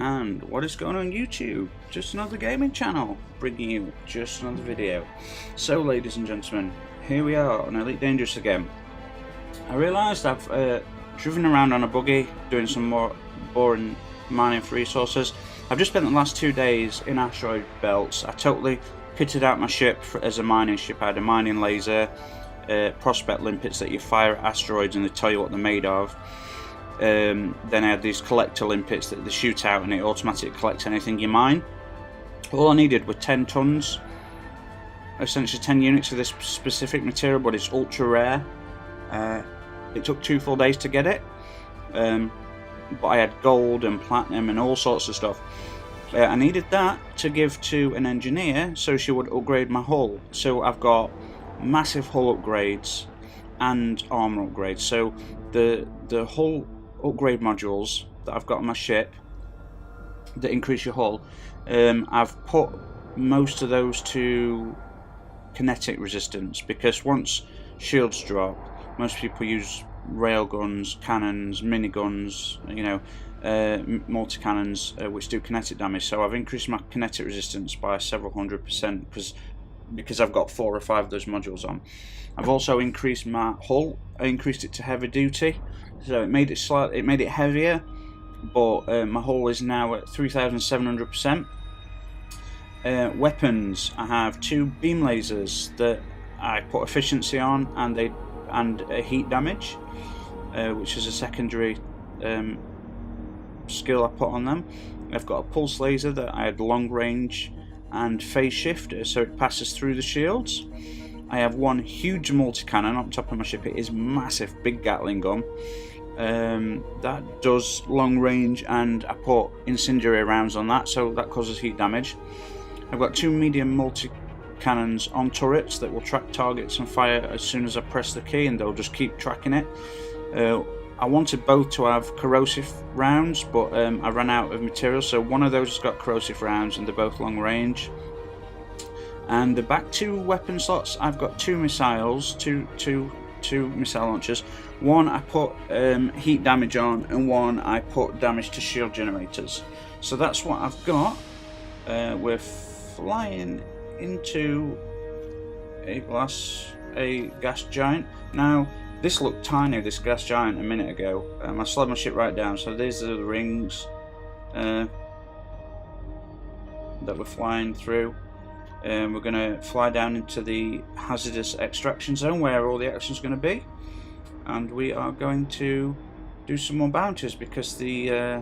And what is going on YouTube? Just another gaming channel, bringing you just another video. So ladies and gentlemen, here we are on Elite Dangerous again. I realised I've driven around on a buggy doing some more boring mining for resources. I've just spent the last 2 days in asteroid belts. I totally kitted out my ship as a mining ship. I had a mining laser, prospect limpets that you fire at asteroids and they tell you what they're made of. Then I had these collector limpets that they shoot out and it automatically collects anything you mine. All I needed were 10 tons, essentially 10 units of this specific material, but it's ultra rare. It took 2 full days to get it, but I had gold and platinum and all sorts of stuff. I needed that to give to an engineer so she would upgrade my hull. So I've got massive hull upgrades and armor upgrades. So the hull upgrade modules that I've got on my ship that increase your hull, I've put most of those to kinetic resistance, because once shields drop, most people use railguns, cannons, miniguns, you know, multi-cannons, which do kinetic damage. So I've increased my kinetic resistance by several 100% because I've got 4 or 5 of those modules on. I've also increased my hull. I increased it to heavy duty, so it made it heavier, but my hull is now at 3,700%. Weapons, I have 2 beam lasers that I put efficiency on, and heat damage, which is a secondary skill I put on them. I've got a pulse laser that I had long range and phase shift, so it passes through the shields. I have 1 huge multi-cannon on top of my ship. It is massive, big Gatling gun. That does long range, and I put incendiary rounds on that, so that causes heat damage. I've got 2 medium multi-cannons on turrets that will track targets and fire as soon as I press the key, and they'll just keep tracking it. I wanted both to have corrosive rounds, but I ran out of material, so one of those has got corrosive rounds and they're both long range. And the back 2 weapon slots, I've got 2 missiles, two missile launchers. One I put heat damage on, and one I put damage to shield generators. So that's what I've got. We're flying into a gas giant. Now, this looked tiny, this gas giant, a minute ago. I slowed my ship right down, so these are the rings that we're flying through. We're going to fly down into the hazardous extraction zone where all the action's going to be, and we are going to do some more bounties, because the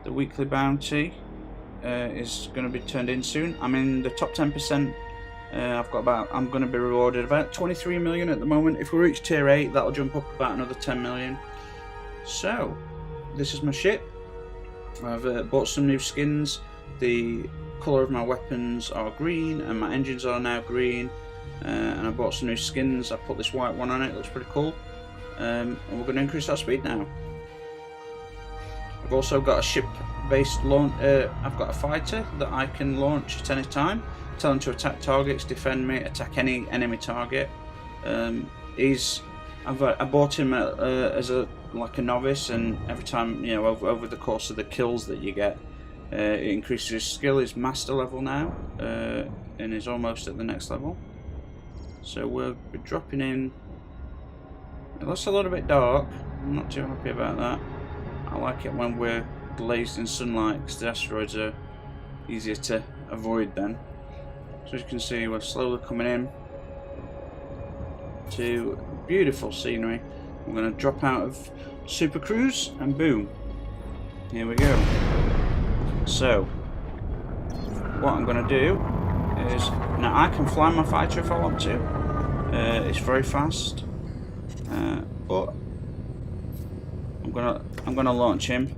weekly bounty is going to be turned in soon. I'm in the top 10%. I'm going to be rewarded about 23 million at the moment. If we reach tier 8, that'll jump up about another 10 million. So this is my ship. I've bought some new skins. The colour of my weapons are green and my engines are now green, and I bought some new skins. I put this white one on it, looks pretty cool, and we're going to increase our speed now. I've also got a ship based launch. I've got a fighter that I can launch at any time, tell him to attack targets, defend me, attack any enemy target. I bought him as like a novice, and every time, you know, over the course of the kills that you get, it increases his skill. Is master level now, and is almost at the next level. So we'll be dropping in. It looks a little bit dark. I'm not too happy about that. I like it when we're glazed in sunlight, because the asteroids are easier to avoid then. So as you can see, we're slowly coming in to beautiful scenery. I'm going to drop out of Super Cruise, and boom, here we go. So what I'm going to do is, now I can fly my fighter if I want to. It's very fast, but I'm gonna launch him,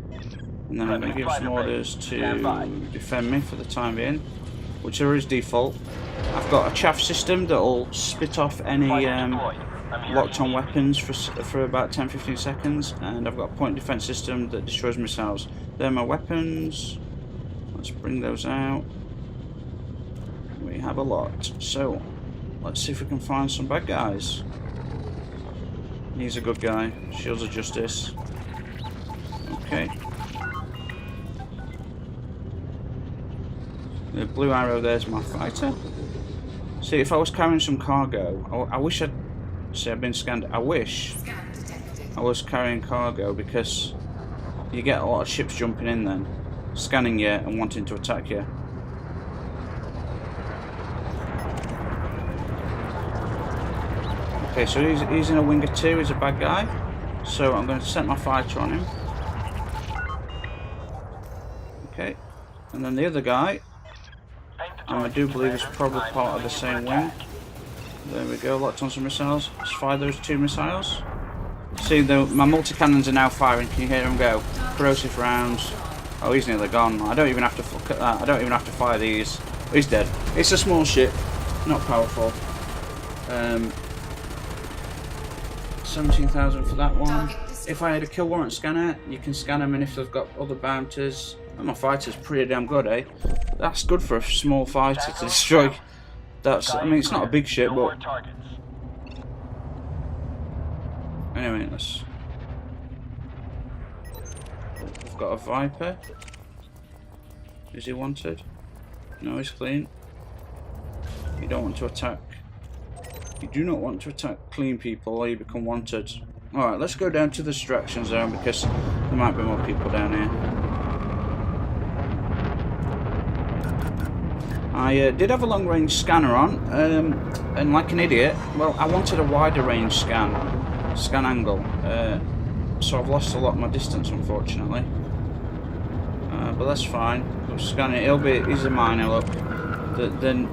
and then I'm going to give some orders to defend me for the time being, which are his default. I've got a chaff system that will spit off any locked on weapons for about 10-15 seconds, and I've got a point defense system that destroys missiles. They're my weapons. Let's bring those out. We have a lot, so let's see if we can find some bad guys. He's a good guy. Shields of Justice. Okay. The blue arrow there's my fighter. See, if I was carrying some cargo, I wish I'd... See, I've been scanned. I wish I was carrying cargo, because you get a lot of ships jumping in then, scanning you and wanting to attack you. Okay, so he's in a winger 2, he's a bad guy. So I'm going to set my fighter on him. Okay, and then the other guy, and I do believe he's probably part of the same wing. There we go, locked on some missiles. Let's fire those 2 missiles. See, my multi-cannons are now firing. Can you hear them go? Corrosive rounds. Oh, he's nearly gone. I don't even have to look at that. I don't even have to fire these. He's dead. It's a small ship, not powerful. 17,000 for that one. If I had a kill warrant scanner, you can scan them, and if they've got other bounties. And my fighter's pretty damn good, eh? That's good for a small fighter to destroy. That's, I mean, it's not a big ship, but anyway, let's. We've got a Viper. Is he wanted? No, he's clean. You don't want to attack. You do not want to attack clean people, or you become wanted. Alright, let's go down to the distraction zone, because there might be more people down here. I did have a long range scanner on, and like an idiot, well, I wanted a wider range scan angle, so I've lost a lot of my distance, unfortunately. But that's fine. We'll scan it. He's a minor look. The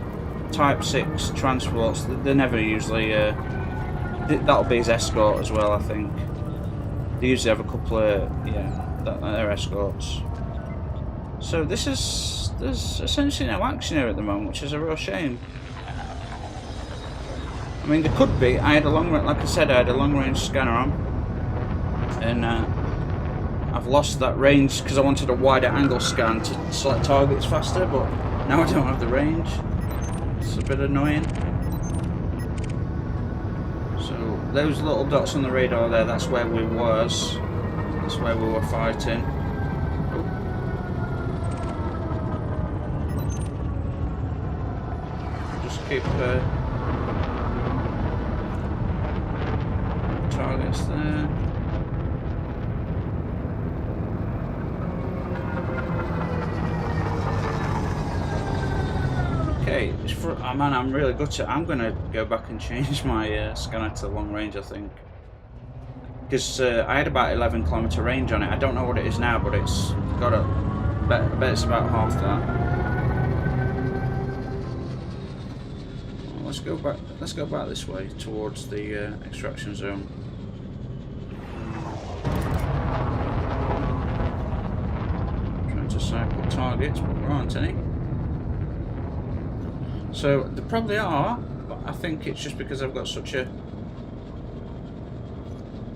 Type 6 transports, they're never usually. That'll be his escort as well, I think. They usually have a couple of they're escorts. So there's essentially no action here at the moment, which is a real shame. I mean, there could be. I had a like I said, I had a long range scanner on, and I've lost that range because I wanted a wider angle scan to select targets faster, but now I don't have the range. It's a bit annoying. So those little dots on the radar there, that's where we was. That's where we were fighting. Just keep targets there. Okay, man, I'm really gutted. I'm gonna go back and change my scanner to long range, I think, because I had about 11km range on it. I don't know what it is now, but it's got I bet it's about half that. Well, let's go back. Let's go back this way towards the extraction zone. Trying to cycle targets, but there aren't any. So there probably are, but I think it's just because I've got such a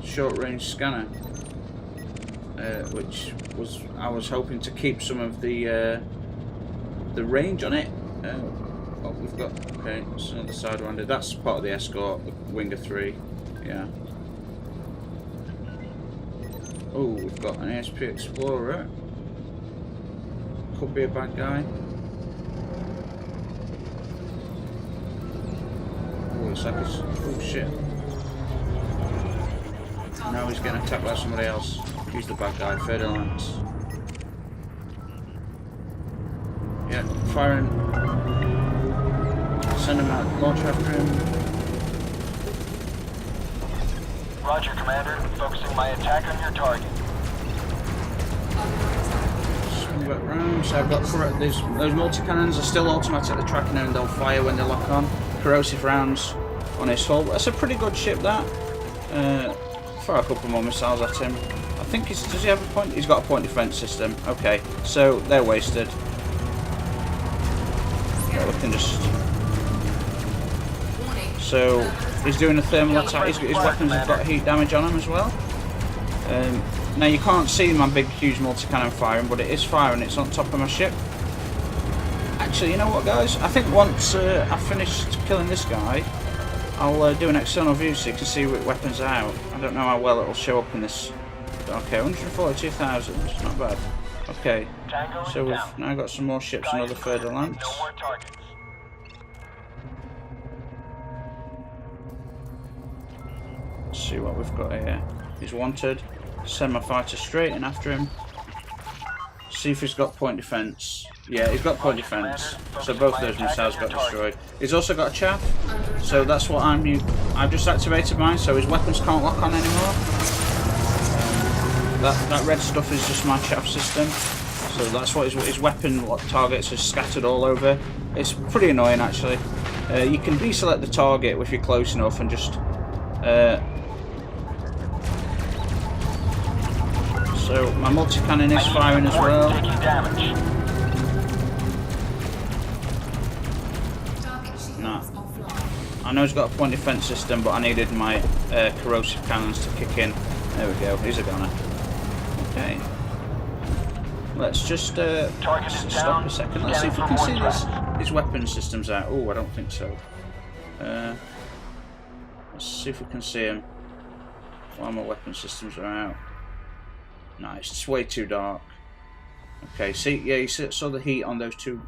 short-range scanner, which I was hoping to keep some of the range on it. Oh, we've got it's another sidewinder. That's part of the escort, the Winger 3. Yeah. Oh, we've got an ASP Explorer. Could be a bad guy. Looks like it's, oh shit. Now he's getting attacked by somebody else. He's the bad guy, Ferdinand. Yeah, firing. Send him out, launch after him. Roger, Commander. Focusing my attack on your target. Swing back round. So I've got those multi-cannons are still automatically tracking him, and they'll fire when they lock on. Corrosive rounds on his hull. That's a pretty good ship, that. Fire a couple more missiles at him. I think does he have a point? He's got a point defense system. Okay, so they're wasted. Yeah, we can just. So he's doing a thermal attack. His weapons have got heat damage on them as well. Now you can't see my big, huge multi-cannon firing, but it is firing. It's on top of my ship. Actually, you know what, guys? I think once I've finished killing this guy, I'll do an external view so you can see what weapons are out. I don't know how well it'll show up in this. Okay, 142,000. Not bad. Okay, Tango is so we've down. now got some more ships and other further lamps. No more targets. Let's see what we've got here. He's wanted. Send my fighter straight in after him. See if he's got point defense. Yeah, he's got point defense. So both of those missiles got destroyed. He's also got a chaff. So that's what I've just activated mine, so his weapons can't lock on anymore. That red stuff is just my chaff system. So that's what his weapon targets are scattered all over. It's pretty annoying actually. You can deselect the target if you're close enough and just so my multi-cannon is firing as well. Nah. I know he's got a point defense system, but I needed my corrosive cannons to kick in. There we go, he's a gunner. Okay. Let's just stop a second. Let's see if we can see these weapon systems out. Oh, I don't think so. Let's see if we can see them while my weapon systems are out. Nice, it's way too dark. Okay, see, yeah, you saw the heat on those two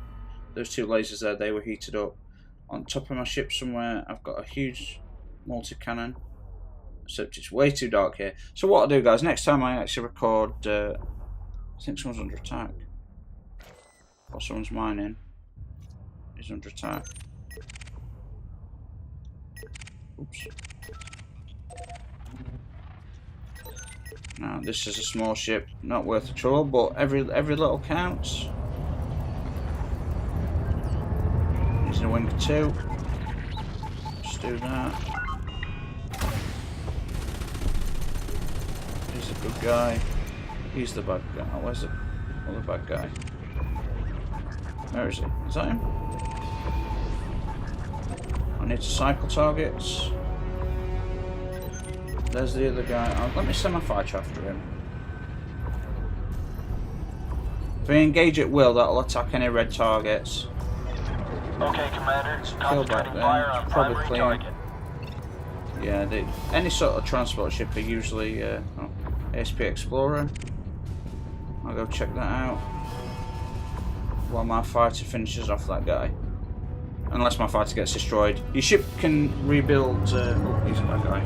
lasers there. They were heated up. On top of my ship somewhere, I've got a huge multi-cannon. Except it's way too dark here. So what I'll do, guys, next time I actually record, I think someone's under attack. Or someone's mining. He's under attack. Oops. Now this is a small ship, not worth the trouble, but every little counts. He's in a wing of 2. Let's do that. He's a good guy. He's the bad guy. Where's the other bad guy? Where is he? Is that him? I need to cycle targets. There's the other guy. Oh, let me send my fighter after him. If we engage at will, that'll attack any red targets. Okay, Commander. Kill back there. Probably clean. Yeah, any sort of transport ship are usually ASP Explorer. I'll go check that out while my fighter finishes off that guy. Unless my fighter gets destroyed. Your ship can rebuild. Oh, he's a bad guy.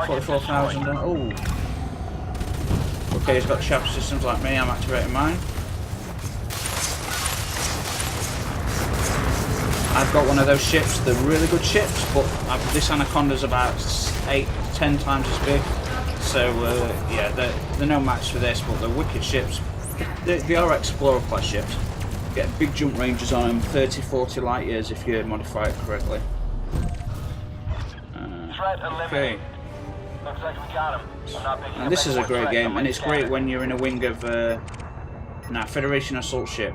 44,000. Oh. Okay, he's got chaff systems like me. I'm activating mine. I've got one of those ships. They're really good ships, but this Anaconda's about 8-10 times as big. So yeah, they're no match for this, but they're wicked ships. They are Explorer class ships. Get big jump ranges on them, 30-40 light years if you modify it correctly. Okay. Looks like we got him. I'm not picking Now this is a great game, and it's great when you're in a wing of Federation assault ship.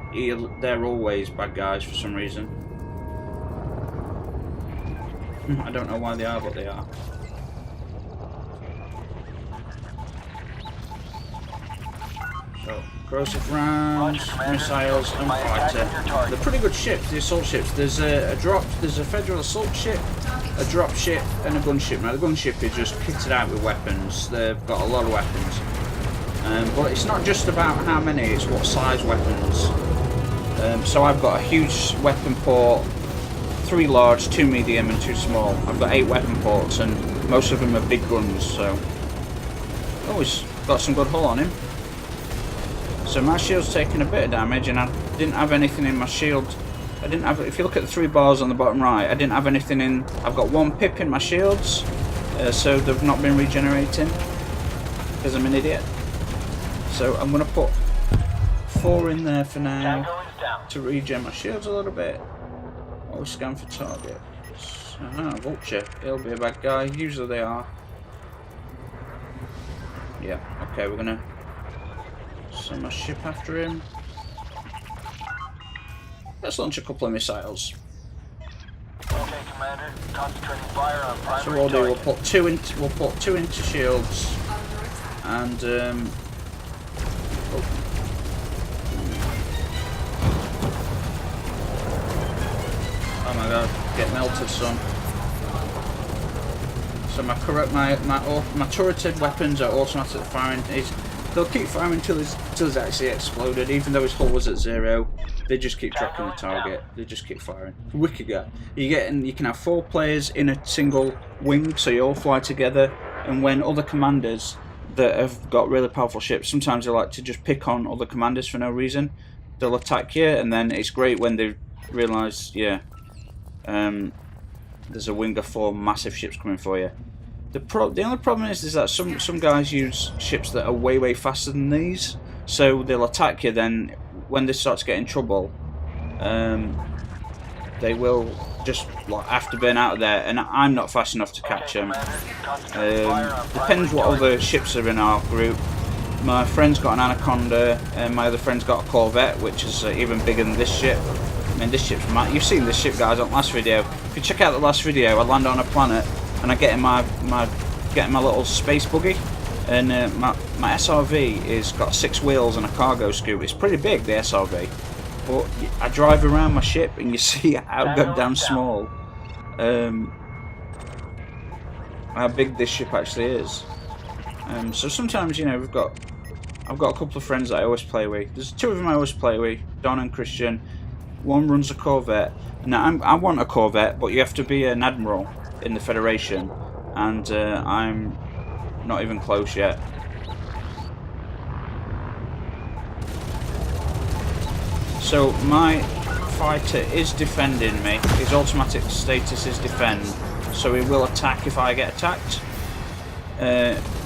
They're always bad guys for some reason. I don't know why they are, but they are. So, corrosive rounds, missiles, and fighter. They're pretty good ships, the assault ships. There's a Federal assault ship, a drop ship, and a gunship. Now the gunship is just kitted out with weapons. They've got a lot of weapons. But it's not just about how many, it's what size weapons. So I've got a huge weapon port, 3 large, 2 medium, and 2 small. I've got 8 weapon ports, and most of them are big guns. So, oh, he's got some good hull on him. So my shield's taking a bit of damage, and I didn't have anything in my shield. I didn't have. If you look at the 3 bars on the bottom right, I didn't have anything in. I've got 1 pip in my shields, so they've not been regenerating because I'm an idiot. So I'm gonna put 4 in there for now to regen my shields a little bit. Always scan for targets. Vulture. He'll be a bad guy. Usually they are. Yeah. Okay, we're gonna send my ship after him. Let's launch a couple of missiles. Okay, Commander. Concentrating fire on primary So what we'll do, we'll put two into shields, and oh my god, get melted, son. So my turreted weapons are automatic firing. they'll keep firing until it's actually exploded, even though his hull was at 0. They just keep tracking the target. They just keep firing. Wicked guy. You can have 4 players in a single wing, so you all fly together. And when other commanders that have got really powerful ships, sometimes they like to just pick on other commanders for no reason. They'll attack you, and then it's great when they realise, yeah, there's a wing of 4 massive ships coming for you. The only problem is that some guys use ships that are way faster than these, so they'll attack you. Then when they start to get in trouble, they will just have to burn out of there, and I'm not fast enough to catch them. Depends what other ships are in our group. My friend's got an Anaconda, and my other friend's got a Corvette, which is even bigger than this ship. I mean, this ship's mad. You've seen this ship, guys, on the last video. If you check out the last video, I land on a planet and I get in my little space buggy, and my SRV is got 6 wheels and a cargo scoop. It's pretty big, the SRV, but I drive around my ship and you see how goddamn small, how big this ship actually is. So sometimes, you know, I've got a couple of friends that I always play with. There's 2 of them I always play with, Don and Christian. One runs a Corvette. Now I want a Corvette, but you have to be an admiral in the Federation, and I'm not even close yet. So my fighter is defending me. His automatic status is defend, so he will attack if I get attacked.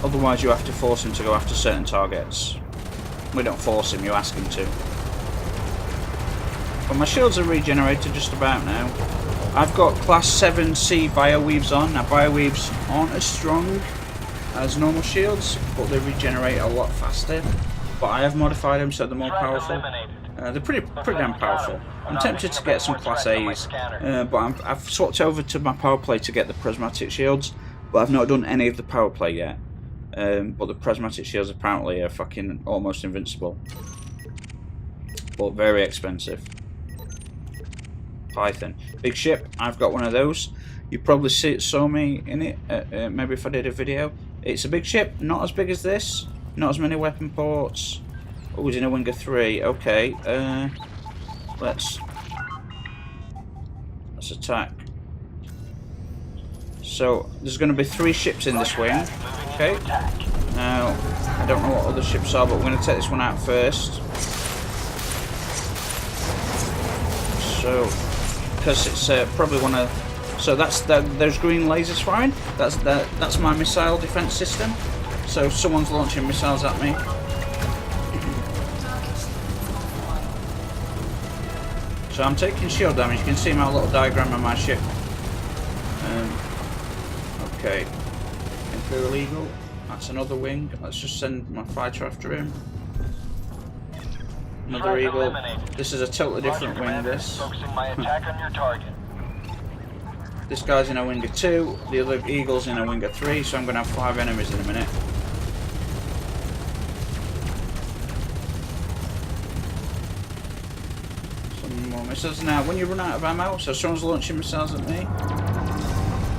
Otherwise you have to force him to go after certain targets. We don't force him, you ask him to. But my shields are regenerated just about now. I've got class 7C bioweaves on. Now bioweaves aren't as strong as normal shields, but they regenerate a lot faster. But I have modified them so they're more powerful. They're pretty damn powerful. I'm tempted to get some class A's, but I've swapped over to my power play to get the prismatic shields. But I've not done any of the power play yet. But the prismatic shields apparently are fucking almost invincible, but very expensive. Python, big ship. I've got one of those. You probably saw me in it. Maybe if I did a video. It's a big ship, not as big as this. Not as many weapon ports. Oh, it's in a wing of 3. Okay. Let's attack. So there's going to be 3 ships in this wing. Okay. Now I don't know what other ships are, but we're going to take this one out first. So, because it's probably one of, so there's green lasers firing. That's my missile defense system. So someone's launching missiles at me. So I'm taking shield damage. You can see my little diagram of my ship. Okay, Imperial Eagle. That's another wing. Let's just send my fighter after him. Another Eagle. This is a totally different wing, this. Focusing my attack on your target. This guy's in a wing of 2, the other Eagle's in a wing of 3, so I'm going to have 5 enemies in a minute. Some more missiles. Now, when you run out of ammo, so someone's launching missiles at me.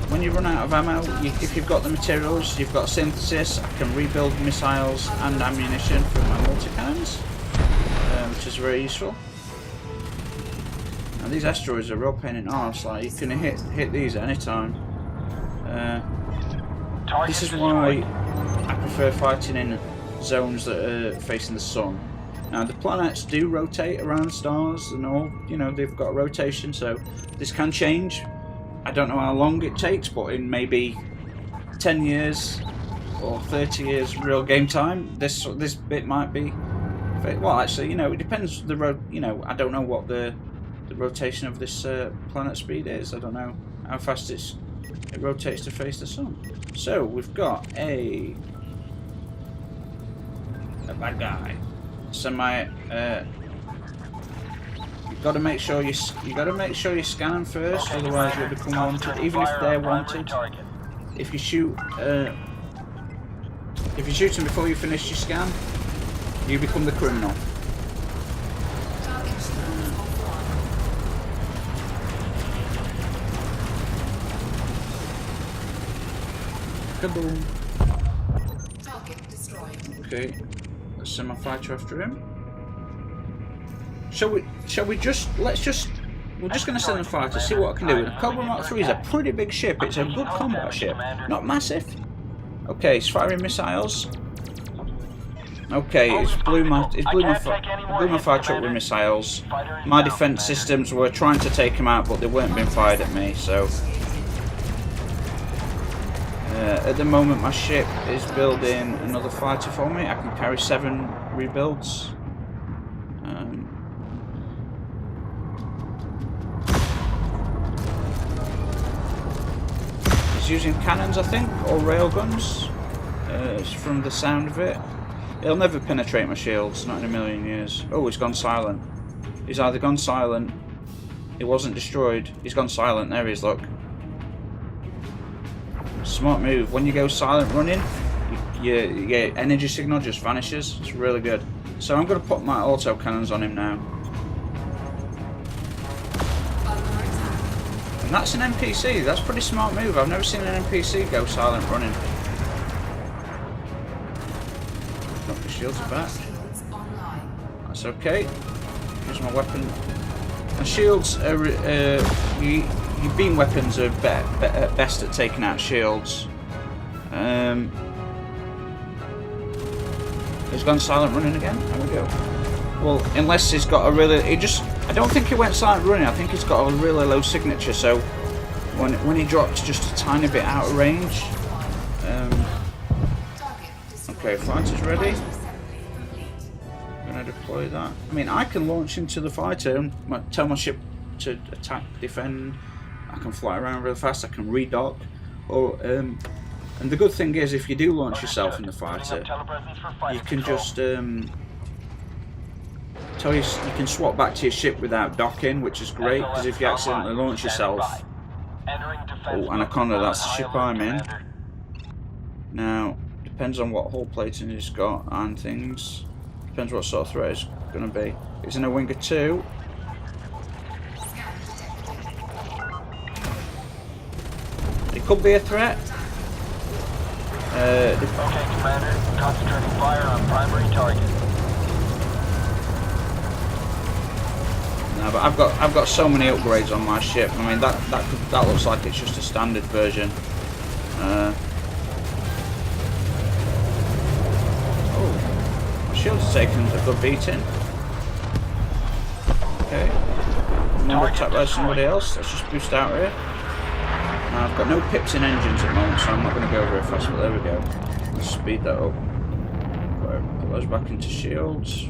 When you run out of ammo, if you've got the materials, you've got synthesis, I can rebuild missiles and ammunition from my multi-cannons. Which is very useful. Now these asteroids are a real pain in the arse. Like you can hit these at any time. This is why I prefer fighting in zones that are facing the sun. Now the planets do rotate around stars and all. You know, they've got rotation, so this can change. I don't know how long it takes, but in maybe 10 years or 30 years real game time, this bit might be. Well, actually, you know, it depends. You know, I don't know what the rotation of this planet speed is. I don't know how fast it rotates to face the sun. So we've got a bad guy. So my you've got to make sure you scan them first, otherwise you'll become wanted. Even if they're wanted, if you shoot them before you finish your scan, you become the criminal. Kaboom. Target destroyed. Okay. send my fighter after him. Shall we just, we're just going to send the fighter, see what I can do. The Cobra Mark 3 is a pretty big ship, it's a good combat ship, not massive. Okay, it's firing missiles. Okay, it's blew my fighter up with missiles. My defense systems were trying to take him out, but they weren't being fired at me, so... at the moment my ship is building another fighter for me. I can carry 7 rebuilds. He's using cannons, I think, or railguns, from the sound of it. It'll never penetrate my shields, not in a million years. Oh, he's gone silent. He's either gone silent, it wasn't destroyed, he's gone silent, there he is, look. Smart move. When you go silent running, your energy signal just vanishes. It's really good. So I'm going to put my auto cannons on him now. And that's an NPC. That's a pretty smart move. I've never seen an NPC go silent running. Got the shields back. That's okay. Here's my weapon. And shields are... your beam weapons are best at taking out shields. He's gone silent running again. There we go. Well, unless he's got a really... I don't think he went silent running. I think he's got a really low signature, so when he drops just a tiny bit out of range. Okay, fighter's ready. I'm going to deploy that. I mean, I can launch into the fighter and tell my ship to attack, defend. I can fly around really fast. I can redock. Or and the good thing is, if you do launch yourself in the fighter, you can just you can swap back to your ship without docking, which is great. Because if you accidentally launch yourself, oh, Anaconda, that's the ship I'm in. Now, depends on what hull plating it's got and things. Depends what sort of threat it's going to be. It's in a wing of 2. It could be a threat. Okay, Commander. Concentrating fire on primary target. No, but I've got so many upgrades on my ship. I mean, that looks like it's just a standard version. Oh, my shield's taken a good beating. Okay. Number attacked by somebody else. Let's just boost out here. Now, I've got no pips in engines at the moment, so I'm not going to go very fast, but there we go. Let's speed that up. Put those back into shields.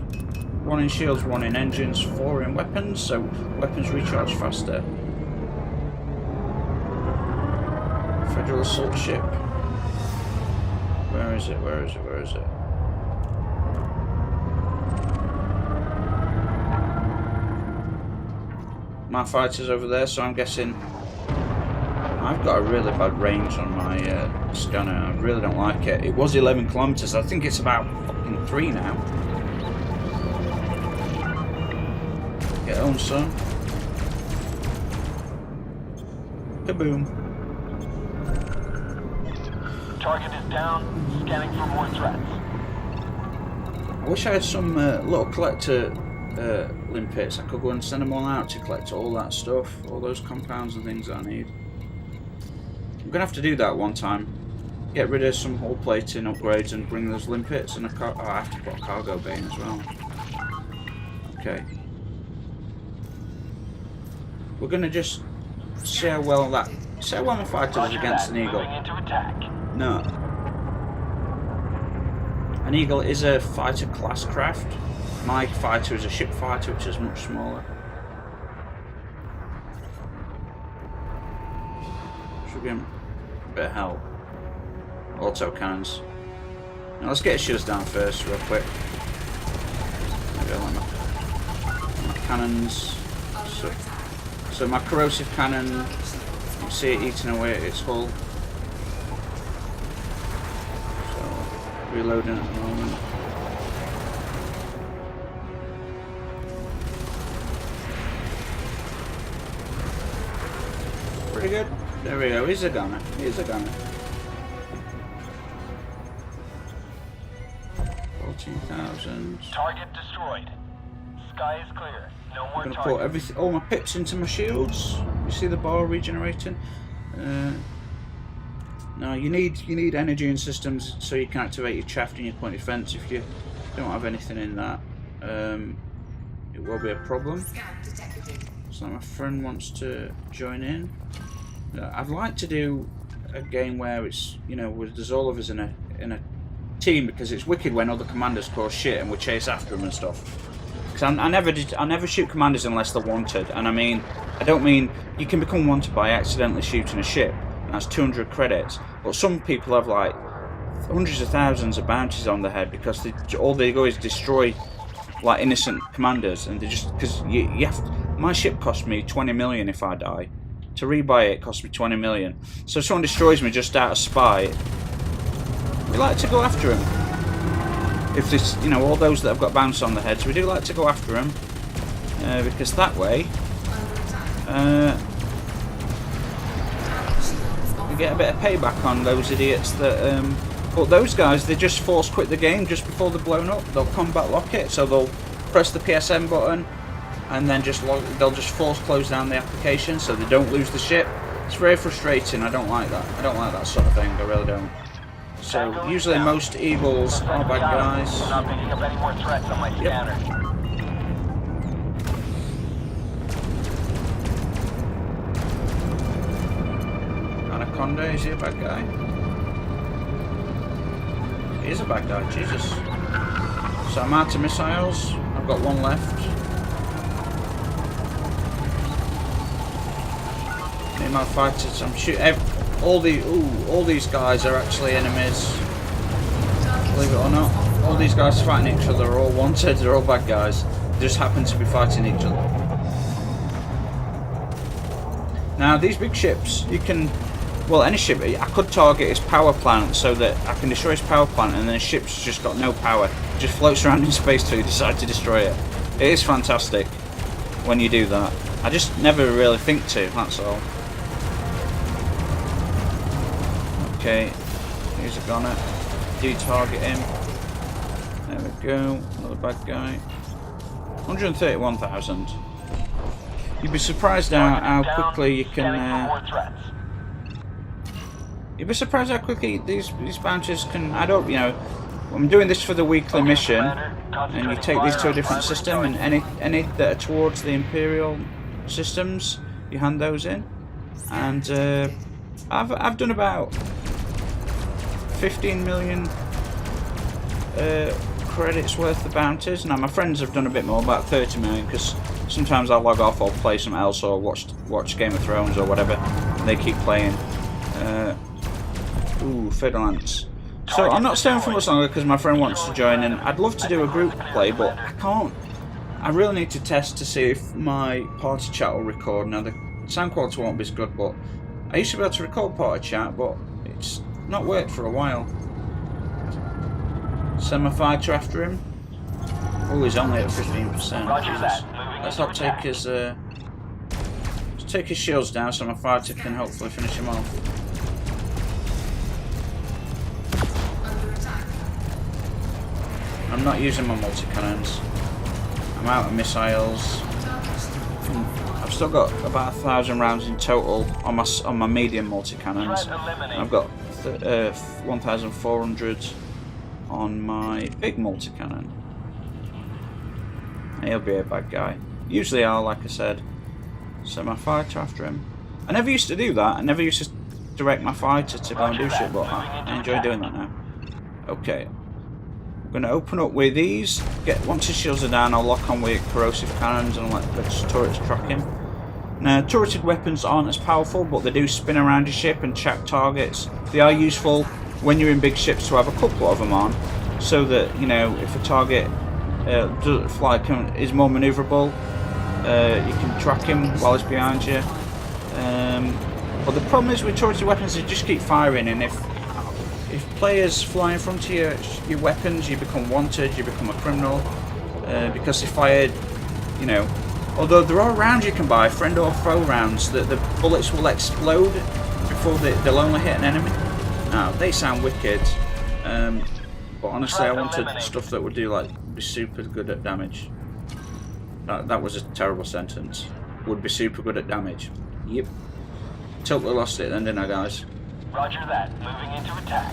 1 in shields, 1 in engines, 4 in weapons, so weapons recharge faster. Federal assault ship. Where is it? Where is it? Where is it? My fighter's over there, so I'm guessing I've got a really bad range on my scanner. I really don't like it. It was 11 kilometers. I think it's about fucking 3 now. Get on, son. Kaboom. Target is down. Scanning for more threats. I wish I had some little collector limpets. I could go and send them all out to collect all that stuff, all those compounds and things that I need. I'm gonna have to do that one time. Get rid of some hull plating upgrades and bring those limpets and I have to put a cargo bay in as well. Okay. We're gonna just see how well my fighter does against an eagle. No. An eagle is a fighter class craft. My fighter is a ship fighter, which is much smaller. Should be a bit of help. Auto cannons. Now let's get his shields down first, real quick. Maybe I want my cannons. So my corrosive cannon, you can see it eating away at its hull. So reloading at the moment. Pretty good. There we go. He's a gunner. He's a gunner. 14,000. Target destroyed. Sky is clear. No more I'm gonna targets. put all my pips into my shields. You see the bar regenerating? No, you need energy in systems so you can activate your shaft and your point of defense. If you don't have anything in that, it will be a problem. So my friend wants to join in. I'd like to do a game where it's, you know, where there's all of us in a team, because it's wicked when other commanders cause shit and we chase after them and stuff. Because I never shoot commanders unless they're wanted, and I don't mean you can become wanted by accidentally shooting a ship, and that's 200 credits. But some people have like hundreds of thousands of bounties on their head because all they go is destroy like innocent commanders, and they just because you have. My ship cost me 20 million if I die. To rebuy it cost me 20 million. So if someone destroys me just out of spite, we like to go after him. If this, you know, all those that have got bounce on their heads, we do like to go after them because that way we get a bit of payback on those idiots that. But those guys, they just force quit the game just before they're blown up. They'll combat lock it, so they'll press the PSM button and then they'll just force close down the application so they don't lose the ship. It's very frustrating. I don't like that. I don't like that sort of thing. I really don't. So usually most Eagles are bad guys. Not picking up any more threats on my scanner. Anaconda, is he a bad guy? He is a bad guy, Jesus. So I'm out of missiles. I've got one left. Me, my fighters. I'm shooting. All these guys are actually enemies. Believe it or not, all these guys fighting each other are all wanted. They're all bad guys. They just happen to be fighting each other. Now these big ships, you can. Well, any ship, I could target his power plant so that I can destroy his power plant, and then the ship's just got no power. It just floats around in space till you decide to destroy it. It is fantastic when you do that. I just never really think to, that's all. Okay, here's a gunner. De-target him. There we go, another bad guy. 131,000. You'd be surprised how quickly you can... You'd be surprised how quickly these bounties can add up. You know, I'm doing this for the weekly mission, and you take these to a different system, and any that are towards the Imperial systems, you hand those in. And I've done about 15 million credits worth of bounties. Now my friends have done a bit more, about 30 million, because sometimes I'll log off or play something else or watch Game of Thrones or whatever, and they keep playing. Ooh, Fiddlance. So I'm not staying for much longer because my friend wants to join in. I'd love to do a group play, but I can't. I really need to test to see if my party chat will record. Now the sound quality won't be as good, but I used to be able to record party chat, but it's not worked for a while. Send my fighter after him. Oh, he's only at 15%. Let's not take his let's take his shields down so my fighter can hopefully finish him off. I'm not using my multi-cannons. I'm out of missiles. I've still got about 1,000 rounds in total on my medium multi-cannons. I've got 1,400 on my big multi-cannon. He'll be a bad guy. Usually are, like I said. So my fighter after him. I never used to do that. I never used to direct my fighter to go and do shit, but I enjoy doing that now. Okay. I'm going to open up with these. Once his shields are down, I'll lock on with corrosive cannons and let the turrets track him. Now, turreted weapons aren't as powerful, but they do spin around your ship and track targets. They are useful when you're in big ships to have a couple of them on, so that, you know, if a target is more manoeuvrable, you can track him while he's behind you. But the problem is with turreted weapons, they just keep firing, and if players fly in front of your weapons, you become wanted, you become a criminal, because they fired, you know, although there are rounds you can buy, friend or foe rounds, that the bullets will explode before they'll only hit an enemy. Now, they sound wicked, But honestly, I wanted stuff that would do like be super good at damage. That was a terrible sentence. Would be super good at damage. Yep. Totally lost it then, didn't I, guys? Roger that. Moving into attack.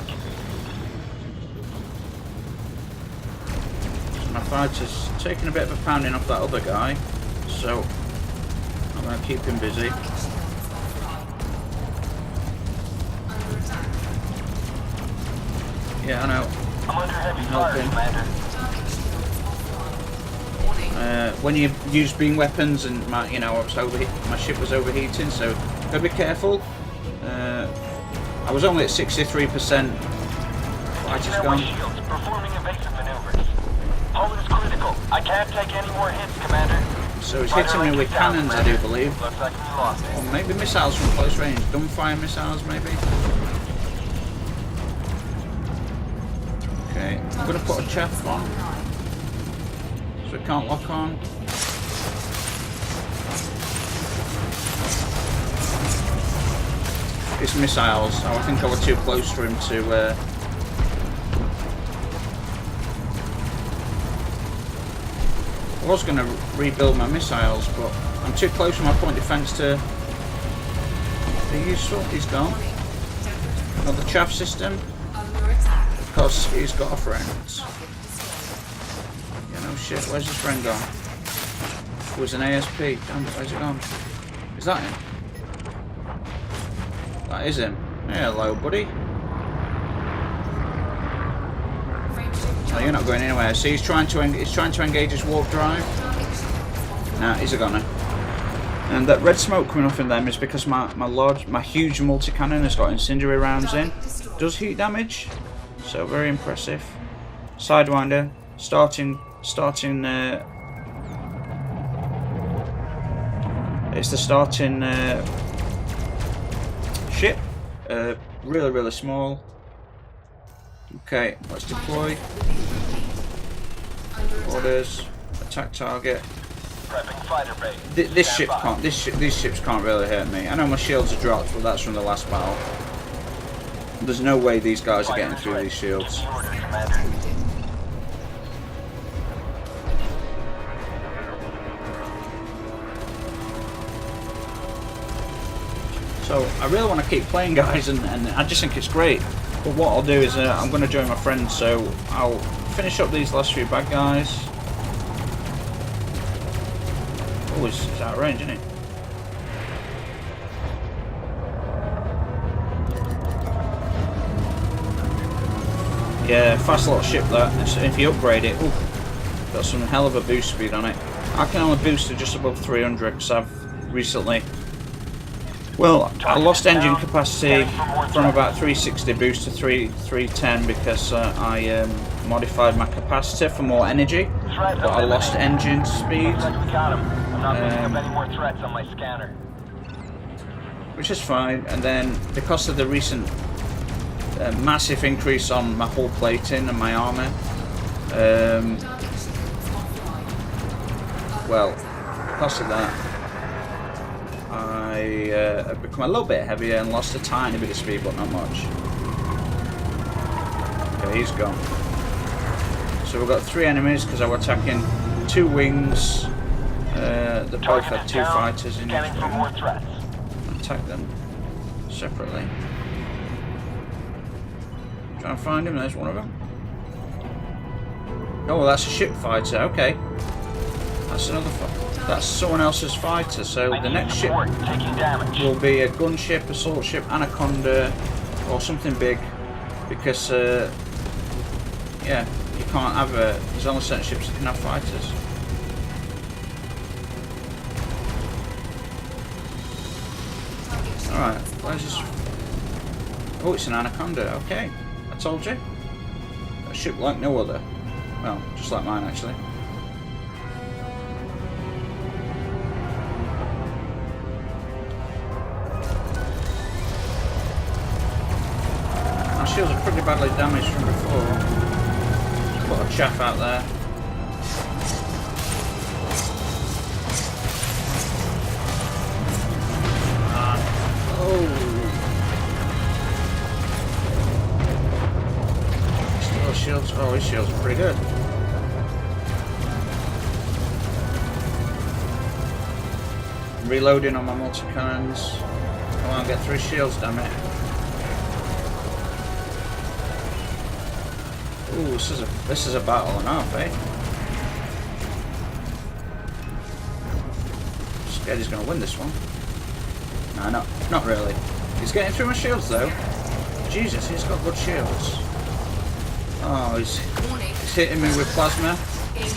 My fighter's taking a bit of a pounding off that other guy, so I'm going to keep him busy. Yeah, I know. I'm under heavy fire, Commander. When you use beam weapons, and my ship was overheating, so gotta be careful. I was only at 63%. I just gone. Shields performing evasive maneuvers. Hull is critical. I can't take any more hits, Commander. So he's hitting me with cannons, I do believe. Looks like we lost it. Or maybe missiles from close range. Dumbfire missiles, maybe. Okay, I'm gonna put a chaff on, so it can't lock on. It's missiles. I think I was too close for him to. I was going to rebuild my missiles, but I'm too close for my point defense to be useful. He's gone. Another chaff system. Because he's got a friend. Yeah, no shit. Where's his friend gone? It was an ASP. Damn it, where's it gone? Is that him? That is him. Hello, buddy. Oh, you're not going anywhere. See, he's trying to engage his warp drive. Nah, he's a goner. And that red smoke coming off in them is because my huge multi-cannon has got incendiary rounds in. Does heat damage, so very impressive. Sidewinder, starting. It's the starting ship. Really small. Okay, let's deploy. Orders. Attack target. Prepping fighter base. These ships can't really hurt me. I know my shields are dropped, but that's from the last battle. There's no way these guys are getting through these shields. So I really want to keep playing, guys, and I just think it's great. But what I'll do is I'm going to join my friends, so I'll finish up these last few bad guys. Oh, it's out of range, isn't it? Yeah, fast little ship that. So if you upgrade it, got some hell of a boost speed on it. I can only boost to just above 300 because I've recently... Well, I lost engine capacity from about 360 boost to 310 because I modified my capacitor for more energy, but I lost engine speed. Which is fine, and then because of the recent massive increase on my hull plating and my armour, well, because of that, I have become a little bit heavier and lost a tiny bit of speed, but not much. Okay, he's gone. So we've got 3 enemies because I was attacking 2 wings. They both had 2 fighters in each wing. Attack them separately. Trying to find him. There's one of them. Oh, well, that's a ship fighter. Okay, that's another fighter. That's someone else's fighter, so the next ship will be a gunship, assault ship, Anaconda, or something big, because, yeah, you can't have there's only certain ships that can have fighters. Alright, where's this? Oh, it's an Anaconda, okay, I told you. A ship like no other. Well, just like mine, actually. Shields are pretty badly damaged from before. Put a chaff out there. Oh! Still shields. Oh, his shields are pretty good. Reloading on my multi-cannons. Come on, get through shields, damn it. Ooh, this is a battle and a half, eh? Scared he's gonna win this one. No, not really. He's getting through my shields though. Jesus, he's got good shields. Oh, he's hitting me with plasma. He's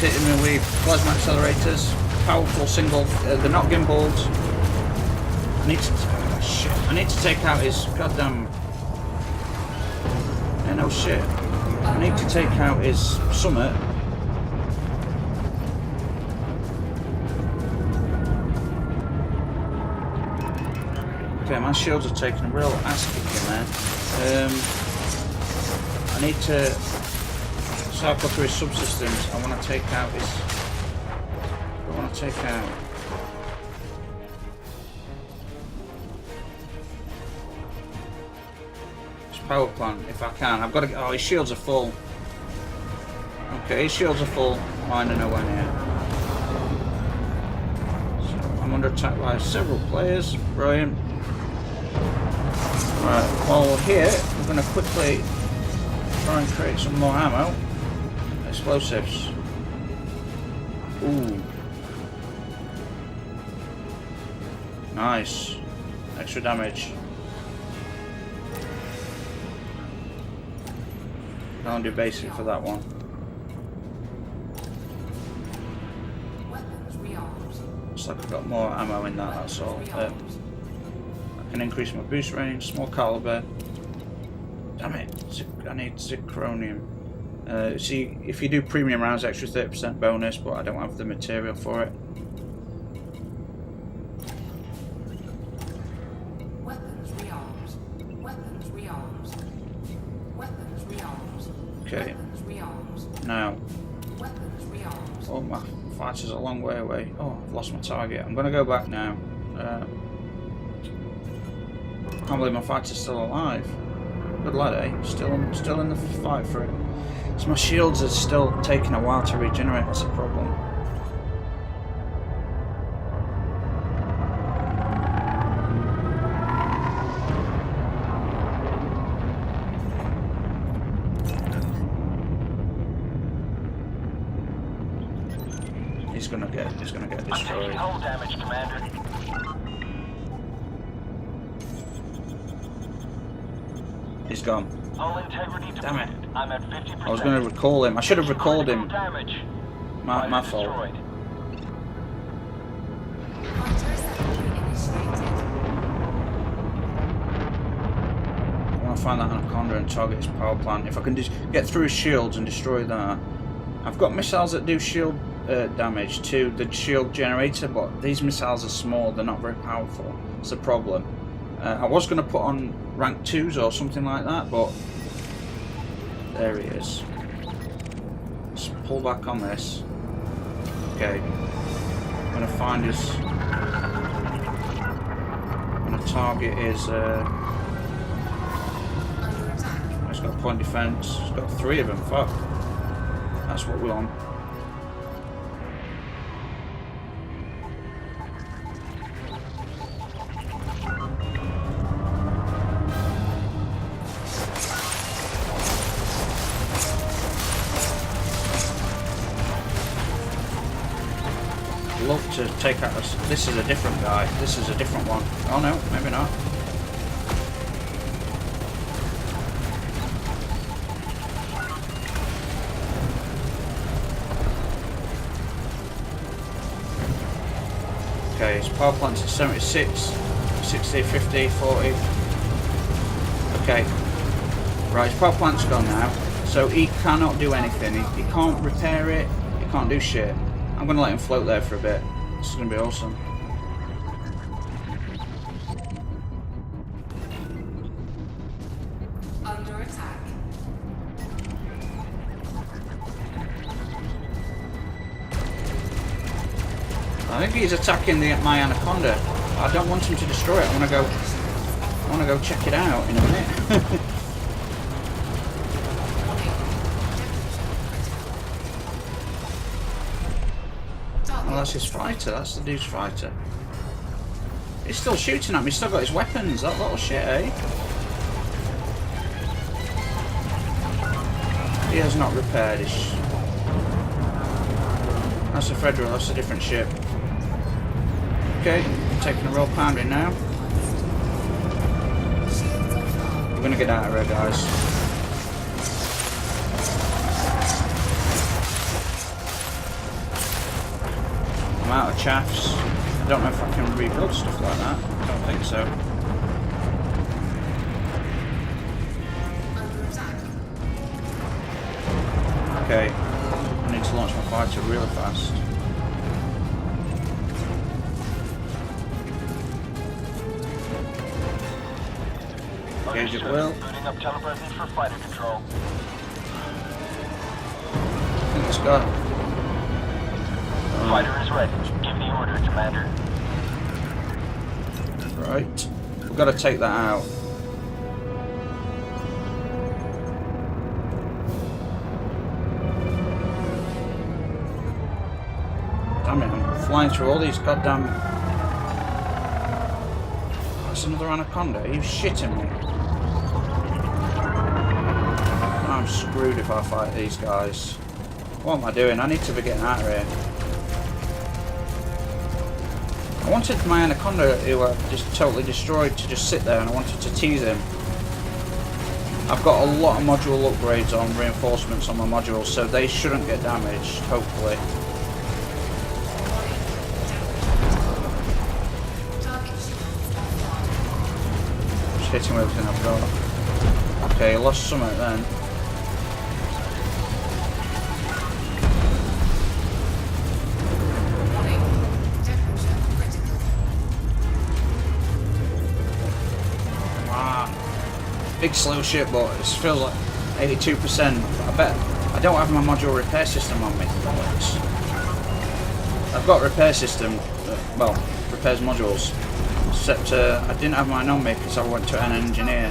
hitting me with plasma accelerators. Powerful single. They're not gimbaled. I need to take out his goddamn. Yeah, no shit. I need to take out his summit. Okay, my shields are taking a real ass kicking there. I need to cycle through his subsystems. I want to take out his. I want to take out. His power plant, if I can. I've got to. Oh, his shields are full. Okay, his shields are full. Mine are nowhere near. So I'm under attack by several players. Brilliant. Right, well here, we're going to quickly try and create some more ammo. Explosives. Ooh. Nice. Extra damage. I'll do basic for that one. Looks like I've got more ammo in that, that's all. Can increase my boost range, small caliber. Damn it, I need zirconium. See, if you do premium rounds, extra 30% bonus, but I don't have the material for it. Okay. Now, oh, my fighter's a long way away. Oh, I've lost my target. I'm gonna go back now. I can't believe my fighter's still alive. Good lad, eh? Still in the fight for it. So my shields are still taking a while to regenerate. That's a problem. He's gonna get destroyed. I'm taking hull damage, Commander. He's gone. Hull integrity depleted. Damn it. I'm at 50%. I was going to recall him. I should have recalled him. Damage. My fault. Destroyed. I want to find that Anaconda and target his power plant. If I can just get through his shields and destroy that. I've got missiles that do shield damage to the shield generator, but these missiles are small. They're not very powerful. It's a problem. I was going to put on rank 2s or something like that, but there he is. Let's pull back on this. Okay. I'm going to find his. I'm going to target his. He's got a point defense. He's got 3 of them. Fuck. That's what we want. Love to take out this. This is a different guy. This is a different one. Oh no, maybe not. Okay, his power plant's at 76, 60, 50, 40. Okay. Right, his power plant's gone now. So he cannot do anything. He can't repair it. He can't do shit. I'm going to let him float there for a bit. This is going to be awesome. Under attack. I think he's attacking my Anaconda. I don't want him to destroy it. I want to go check it out in a minute. Oh, that's his fighter. That's the dude's fighter. He's still shooting at me. He's still got his weapons. That little shit, eh? He has not repaired his... That's a Federal. That's a different ship. Okay, I'm taking a real pounding now. We're gonna get out of here, guys. I'm out of chaffs. I don't know if I can rebuild stuff like that. I don't think so. Okay, I need to launch my fighter really fast. Engage at will. Booting up telepresence for fighter control. I think it's got... Fighter is ready. Give the order, Commander. Right. We've got to take that out. Damn it, I'm flying through all these goddamn... That's another Anaconda. Are you shitting me? I'm screwed if I fight these guys. What am I doing? I need to be getting out of here. I wanted my Anaconda, who I just totally destroyed, to just sit there, and I wanted to tease him. I've got a lot of module upgrades on reinforcements on my modules, so they shouldn't get damaged, hopefully. Just hitting with everything I've got. Okay, lost some of it then. Big slow ship, but it feels like 82%. I bet I don't have my module repair system on me. I've got repair system, well, repairs modules, except I didn't have mine on me because I went to an engineer.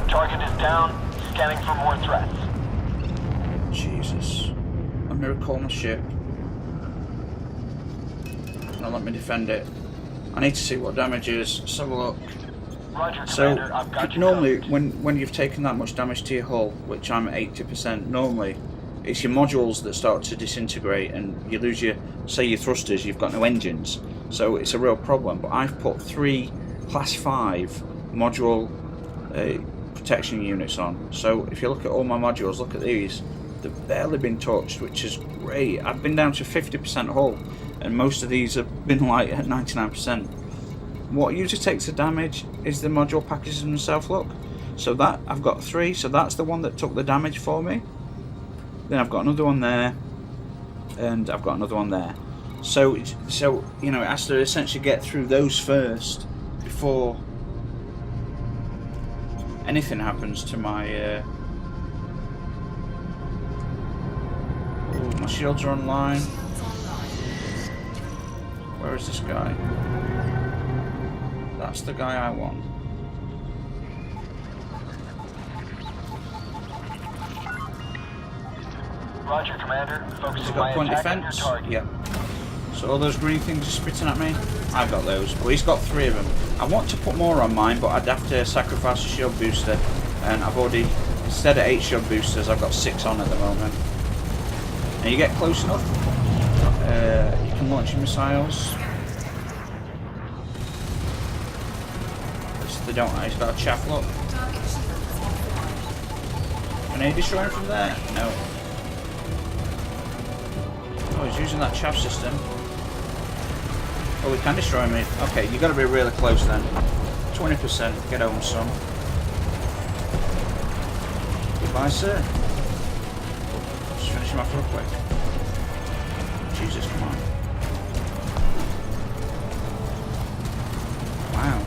Target is down. Scanning for more threats. Jesus. Let me recall my ship. Now let me defend it. I need to see what damage is. Let's have a look. Roger, So, Commander. I've got you normally, covered. when you've taken that much damage to your hull, which I'm at 80%, normally, it's your modules that start to disintegrate and you lose your, say your thrusters, you've got no engines. So it's a real problem. But I've put 3 Class 5 module protection units on. So if you look at all my modules, look at these. They've barely been touched, which is great. I've been down to 50% hull, and most of these have been like at 99%. What usually takes the damage is the module packages themselves. Look, so that I've got 3, so that's the one that took the damage for me. Then I've got another one there, and I've got another one there. So you know, it has to essentially get through those first before anything happens to my. Ooh, my shields are online. Where is this guy? That's the guy I want. Roger, Commander. Focusing Got my point attack on your defense? target. Yep. So all those green things are spitting at me? I've got those. Well, he's got 3 of them. I want to put more on mine, but I'd have to sacrifice a shield booster. And I've already, instead of 8 shield boosters, I've got 6 on at the moment. And you get close enough, you can launch your missiles. They don't. He's got a chaff look. Can he destroy him from there? No. Oh, he's using that chaff system. Oh, we can destroy him. Okay, you got to be really close then. 20%. Get home, son. Goodbye, sir. Just finish him off real quick. Jesus, come on. Wow.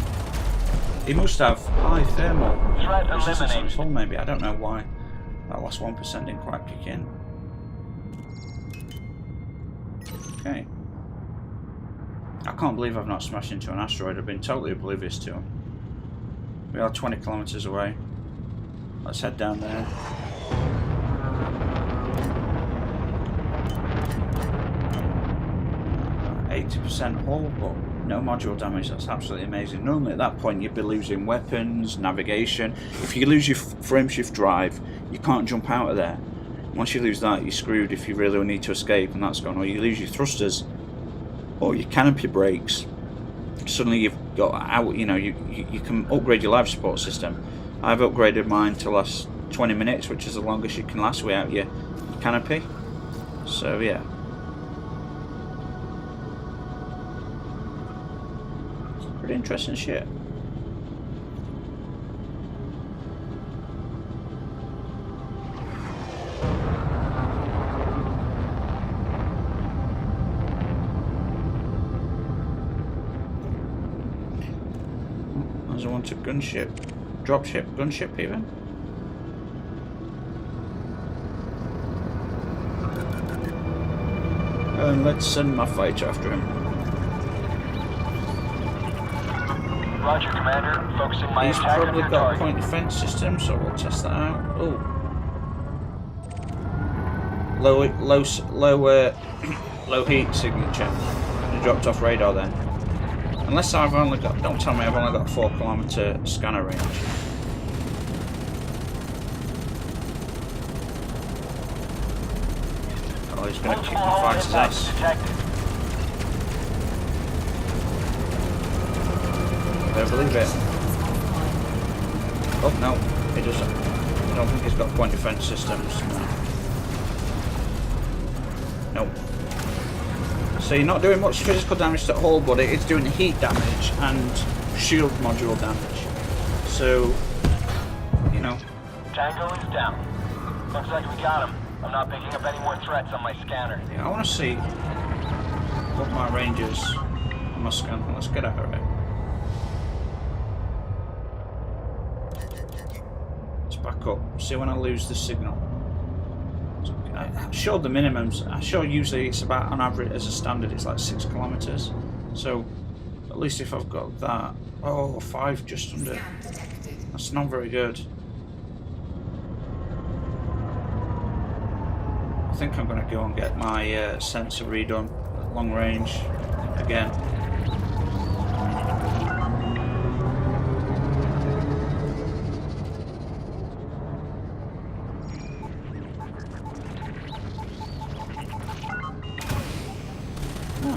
He must have high thermal resistance on his hull, maybe. I don't know why. That last 1% didn't quite kick in. Okay. I can't believe I've not smashed into an asteroid. I've been totally oblivious to him. We are 20 kilometers away. Let's head down there. 80% hull, but no module damage. That's absolutely amazing. Normally at that point you'd be losing weapons, navigation. If you lose your frame shift drive, you can't jump out of there. Once you lose that, you're screwed if you really need to escape, and that's gone. Or you lose your thrusters or your canopy brakes. Suddenly you've got out. You know, you can upgrade your life support system. I've upgraded mine to last 20 minutes, which is the longest you can last without your canopy. So yeah. Pretty interesting shit. There's one to gunship, dropship, gunship even. And let's send my fighter after him. Roger, Commander. Focusing my He's attack on probably your got a target. point defense system, so we'll test that out. Oh, low heat signature. He dropped off radar then. Unless I've only got, don't tell me I've only got a 4 kilometer scanner range. Oh, he's going to kick my fighter's ass. I don't believe it. Oh no, he doesn't. I don't think he's got point defense systems. Nope. So you're not doing much physical damage to the hull, but it is doing heat damage and shield module damage. So, you know. Tango is down. Looks like we got him. I'm not picking up any more threats on my scanner. Yeah, I want to see what my range is on my scan. Let's get out of it. Let's back up. See when I lose the signal. I showed the minimums. I show usually it's about, on average, as a standard, it's like 6 kilometers. So at least if I've got that, oh, 5 just under. That's not very good. I think I'm going to go and get my sensor redone at long range again.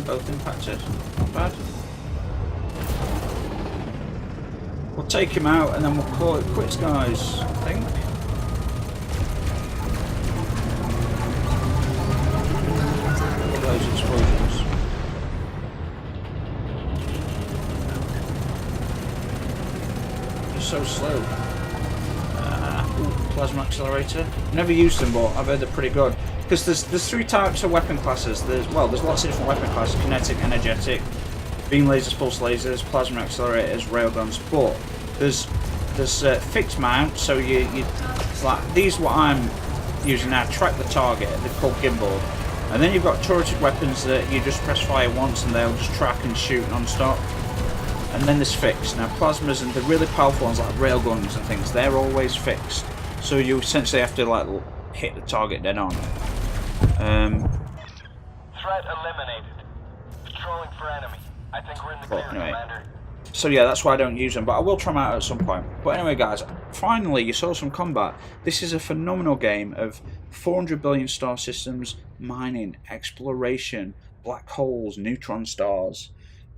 Both impacted. Not bad. We'll take him out and then we'll call it quits, guys, I think. Look at those explosions. They're so slow. Plasma accelerator. Never used them, but I've heard they're pretty good. Because there's 3 types of weapon classes. There's lots of different weapon classes: kinetic, energetic, beam lasers, pulse lasers, plasma accelerators, railguns. But there's fixed mount. So you like these. What I'm using now, track the target. They're called gimbal. And then you've got turreted weapons that you just press fire once and they'll just track and shoot non-stop. And then there's fixed. Now plasmas and the really powerful ones like railguns and things, they're always fixed. So you essentially have to like hit the target dead on. Threat eliminated. Patrolling for enemy. I think we're in the clear, Anyway. Commander. So yeah, that's why I don't use them, but I will try them out at some point. But anyway, guys, finally you saw some combat. This is a phenomenal game of 400 billion star systems, mining, exploration, black holes, neutron stars,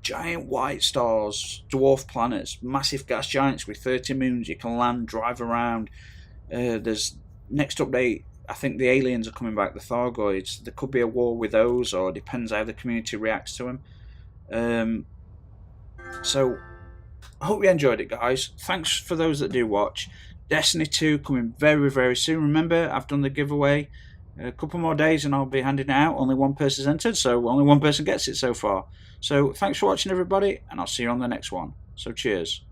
giant white stars, dwarf planets, massive gas giants with 30 moons. You can land, drive around. There's next update. I think the aliens are coming back, the Thargoids. There could be a war with those, or it depends how the community reacts to them. So, I hope you enjoyed it, guys. Thanks for those that do watch. Destiny 2 coming very, very soon. Remember, I've done the giveaway. A couple more days and I'll be handing it out. Only one person's entered, so only one person gets it so far. So, thanks for watching, everybody, and I'll see you on the next one. So, cheers.